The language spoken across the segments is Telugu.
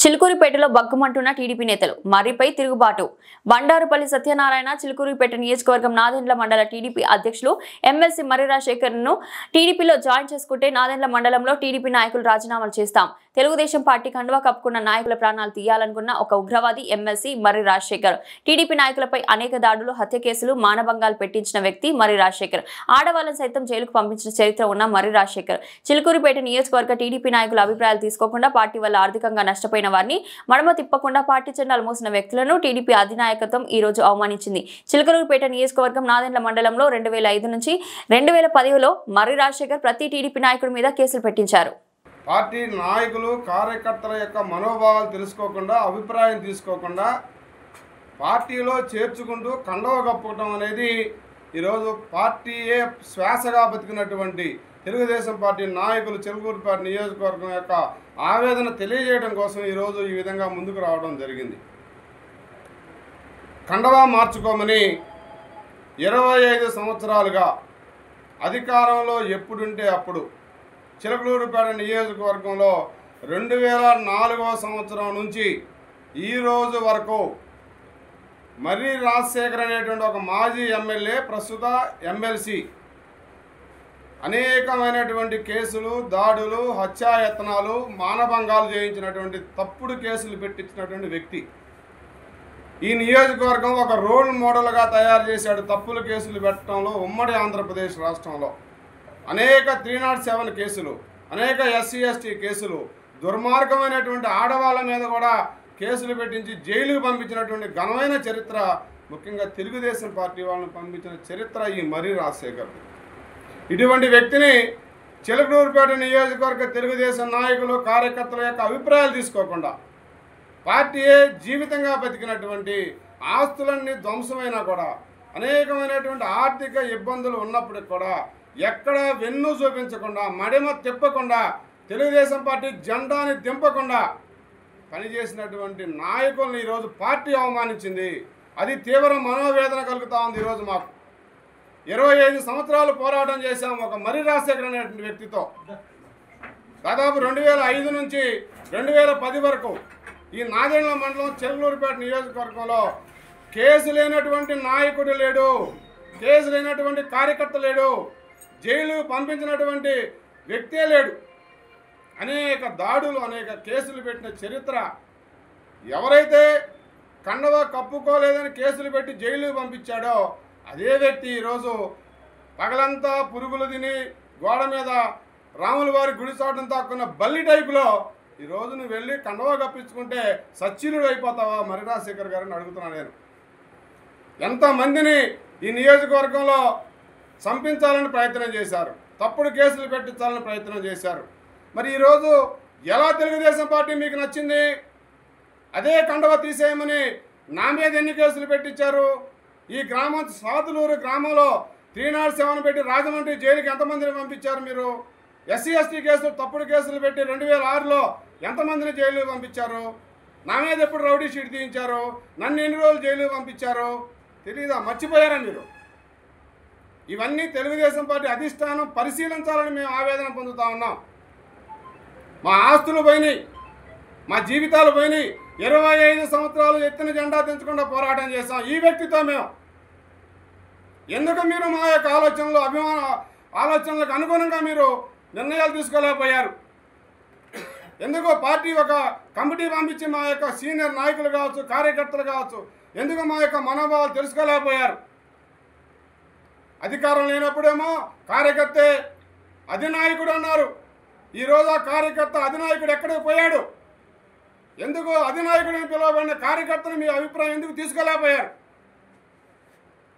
చిలుకూరిపేటలో బగ్గుమంటున్న టీడీపీ నేతలు మర్రిపై తిరుగుబాటు. బండారుపల్లి సత్యనారాయణ చిలుకూరిపేట నియోజకవర్గం నాదెండ్ల మండల టీడీపీ అధ్యక్షులు ఎమ్మెల్సీ మర్రి రాజశేఖర్ను టీడీపీలో జాయిన్ చేసుకుంటే నాదెండ్ల మండలంలో టీడీపీ నాయకులు రాజీనామాలు చేస్తాం. తెలుగుదేశం పార్టీ కండువా కప్పుకున్న నాయకుల ప్రాణాలు తీయాలనుకున్న ఒక ఉగ్రవాది ఎమ్మెల్సీ మర్రి రాజశేఖర్. టీడీపీ నాయకులపై అనేక దాడులు, హత్య కేసులు, మానభంగాలు పెట్టించిన వ్యక్తి మర్రి రాజశేఖర్. ఆడవాళ్ళను సైతం జైలుకు పంపించిన చరిత్ర ఉన్న మర్రి రాజశేఖర్ చిలుకూరిపేట నియోజకవర్గ టీడీపీ నాయకుల అభిప్రాయాలు తీసుకోకుండా పార్టీ వల్ల ఆర్థికంగా నష్టపోయిన వారిని మడమ తిప్పకుండా పార్టీ జెండాలు మోసిన వ్యక్తులను టీడీపీ అధినాయకత్వం ఈ రోజు అవమానించింది. చిలుకూరిపేట నియోజకవర్గం నాదెండ్ల మండలంలో 2005 నుంచి 2010లో మర్రి రాజశేఖర్ ప్రతి టీడీపీ నాయకుడి మీద కేసులు పెట్టించారు. పార్టీ నాయకులు కార్యకర్తల యొక్క మనోభావాలు తెలుసుకోకుండా, అభిప్రాయం తీసుకోకుండా పార్టీలో చేర్చుకుంటూ కండవ కప్పుకోవడం అనేది ఈరోజు పార్టీయే శ్వాసగా బతికినటువంటి తెలుగుదేశం పార్టీ నాయకులు చిలుకూరిపేట నియోజకవర్గం యొక్క ఆవేదన తెలియజేయడం కోసం ఈరోజు ఈ విధంగా ముందుకు రావడం జరిగింది. కండవా మార్చుకోమని 25 సంవత్సరాలుగా అధికారంలో ఎప్పుడుంటే అప్పుడు చిలుకూరిపేట నియోజకవర్గంలో 2004వ సంవత్సరం నుంచి ఈ రోజు వరకు మర్రి రాజశేఖర్ అనేటువంటి ఒక మాజీ ఎమ్మెల్యే, ప్రస్తుత ఎమ్మెల్సీ అనేకమైనటువంటి కేసులు, దాడులు, హత్యాయత్నాలు, మానభంగాలు చేయించినటువంటి తప్పుడు కేసులు పెట్టించినటువంటి వ్యక్తి. ఈ నియోజకవర్గం ఒక రోల్ మోడల్గా తయారు చేశాడు. తప్పుల కేసులు పెట్టడంలో ఉమ్మడి ఆంధ్రప్రదేశ్ రాష్ట్రంలో అనేక 307 కేసులు, అనేక SC ST కేసులు, దుర్మార్గమైనటువంటి ఆడవాళ్ళ మీద కూడా కేసులు పెట్టించి జైలుకు పంపించినటువంటి ఘనమైన చరిత్ర, ముఖ్యంగా తెలుగుదేశం పార్టీ వాళ్ళని పంపించిన చరిత్ర ఈ మర్రి రాజశేఖర్. ఇటువంటి వ్యక్తిని చిలుకూరిపేట నియోజకవర్గ తెలుగుదేశం నాయకులు, కార్యకర్తల యొక్క అభిప్రాయాలు తీసుకోకుండా పార్టీయే జీవితంగా బతికినటువంటి, ఆస్తులన్నీ ధ్వంసమైనా కూడా, అనేకమైనటువంటి ఆర్థిక ఇబ్బందులు ఉన్నప్పటికి కూడా ఎక్కడ వెన్ను చూపించకుండా, మడిమ తిప్పకుండా, తెలుగుదేశం పార్టీ జెండాని దింపకుండా పనిచేసినటువంటి నాయకులను ఈరోజు పార్టీ అవమానించింది. అది తీవ్ర మనోవేదన కలుగుతూ ఉంది. ఈరోజు మాకు 25 సంవత్సరాలు పోరాటం చేశాం ఒక మర్రి రాజశేఖర్ అనేటువంటి వ్యక్తితో. దాదాపు 2005 నుంచి 2010 వరకు ఈ నాదెండ్ల మండలం చిలుకూరిపేట నియోజకవర్గంలో కేసు లేనటువంటి నాయకుడు లేడు, కేసు లేనటువంటి కార్యకర్త లేడు, జైలు పంపించినటువంటి వ్యక్తే లేడు. అనేక దాడులు, అనేక కేసులు పెట్టిన చరిత్ర. ఎవరైతే కండవ కప్పుకోలేదని కేసులు పెట్టి జైలు పంపించాడో అదే వ్యక్తి ఈరోజు పగలంతా పురుగులు తిని గోడ మీద రాముల వారి గుడి చాటును తాక్కున్న బల్లి టైపులో ఈరోజు నువ్వు వెళ్ళి కండవ కప్పించుకుంటే సచ్చిలుడు అయిపోతావా మర్రి రాజశేఖర్ గారిని అడుగుతున్నాను నేను. ఎంతమందిని ఈ నియోజకవర్గంలో చంపించాలని ప్రయత్నం చేశారు, తప్పుడు కేసులు పెట్టించాలని ప్రయత్నం చేశారు. మరి ఈరోజు ఎలా తెలుగుదేశం పార్టీ మీకు నచ్చింది? అదే కండవ తీసేయమని నా మీద ఎన్ని కేసులు పెట్టించారు? ఈ గ్రామం సాతులూరు గ్రామంలో 307 పెట్టి రాజమండ్రి జైలుకి ఎంతమందిని పంపించారు మీరు? SC ST కేసులు, తప్పుడు కేసులు పెట్టి 2006లో ఎంతమందిని జైలు పంపించారు? నా మీద ఎప్పుడు రౌడీ షీట్ తీయించారు? నన్ను ఎన్ని రోజులు జైలు పంపించారు? తెలీదా? మర్చిపోయారా మీరు? ఇవన్నీ తెలుగుదేశం పార్టీ అధిష్టానం పరిశీలించాలని మేము ఆవేదన పొందుతా ఉన్నాం. మా ఆస్తులు పోయినాయి, మా జీవితాలు పోయినాయి. 25 సంవత్సరాలు ఎత్తిన జెండా తెంచకుండా పోరాటం చేశాం ఈ వ్యక్తితో మేము. ఎందుకు మీరు మా యొక్క ఆలోచనలకు అనుగుణంగా మీరు నిర్ణయాలు తీసుకోలేకపోయారు? ఎందుకు పార్టీ ఒక కమిటీ పంపించి మా యొక్క సీనియర్ నాయకులు కావచ్చు, కార్యకర్తలు కావచ్చు, ఎందుకు మా యొక్క మనోభావాలు తెలుసుకోలేకపోయారు? అధికారం లేనప్పుడేమో కార్యకర్తే అధినాయకుడు అన్నారు. ఈరోజు ఆ కార్యకర్త అధినాయకుడు ఎక్కడికి పోయాడు? ఎందుకు అధినాయకుడిని పిలువబడిన కార్యకర్తను మీ అభిప్రాయం ఎందుకు తీసుకోలేకపోయారు?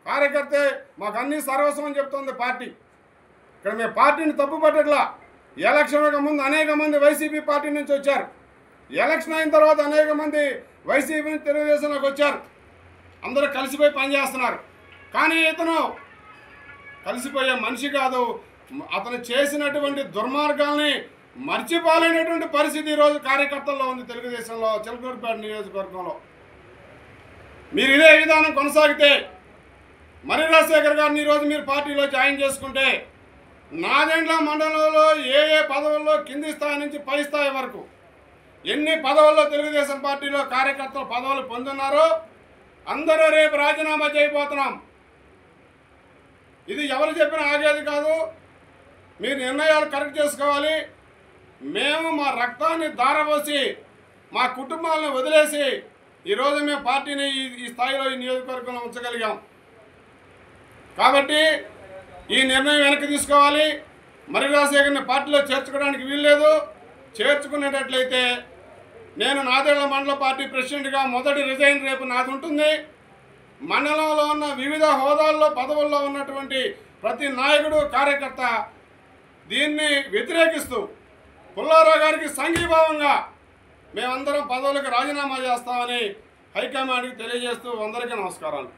కార్యకర్తే మాకు అన్ని సర్వస్వం అని చెప్తుంది పార్టీ. ఇక్కడ మేము పార్టీని తప్పుపట్టట్లా. ఎలక్షన్లకు ముందు అనేక మంది వైసీపీ పార్టీ నుంచి వచ్చారు, ఎలక్షన్ అయిన తర్వాత అనేక మంది వైసీపీ నుంచి తెలుగుదేశంలోకి వచ్చారు. అందరూ కలిసిపోయి పనిచేస్తున్నారు. కానీ ఇతను కలిసిపోయే మనిషి కాదు. అతను చేసినటువంటి దుర్మార్గాల్ని మర్చిపోలేనటువంటి పరిస్థితి ఈరోజు కార్యకర్తల్లో ఉంది తెలుగుదేశంలో, చిలుకూరిపేట నియోజకవర్గంలో. మీరు ఇదే విధానం కొనసాగితే మర్రి రాజశేఖర్ గారిని ఈరోజు మీరు పార్టీలో జాయిన్ చేసుకుంటే నాదెండ్ల మండలంలో ఏ పదవుల్లో కింది స్థాయి నుంచి పై స్థాయి వరకు ఎన్ని పదవుల్లో తెలుగుదేశం పార్టీలో కార్యకర్తలు పదవులు పొందున్నారో అందరూ రేపు రాజీనామా చేయబోతున్నాం. ఇది ఎవరు చెప్పినా ఆగేది కాదు. మీరు నిర్ణయాలు కరెక్ట్ చేసుకోవాలి. మేము మా రక్తాన్ని ధారపోసి మా కుటుంబాలను వదిలేసి ఈరోజు మేము పార్టీని ఈ స్థాయిలో ఈ నియోజకవర్గంలో ఉంచగలిగాం. కాబట్టి ఈ నిర్ణయం వెనక్కి తీసుకోవాలి. మర్రి రాజశేఖర్ని పార్టీలో చేర్చుకోవడానికి వీల్లేదు. చేర్చుకునేటట్లయితే నేను నాదెళ్ల మండల పార్టీ ప్రెసిడెంట్గా మొదటి రిజైన్ రేపు నాది ఉంటుంది. మండలంలో ఉన్న వివిధ హోదాల్లో పదవుల్లో ఉన్నటువంటి ప్రతి నాయకుడు కార్యకర్త దీన్ని వ్యతిరేకిస్తూ పుల్లారావు గారికి సంఘీభావంగా మేమందరం పదవులకు రాజీనామా చేస్తామని హైకమాండ్కి తెలియజేస్తూ అందరికీ నమస్కారాలు.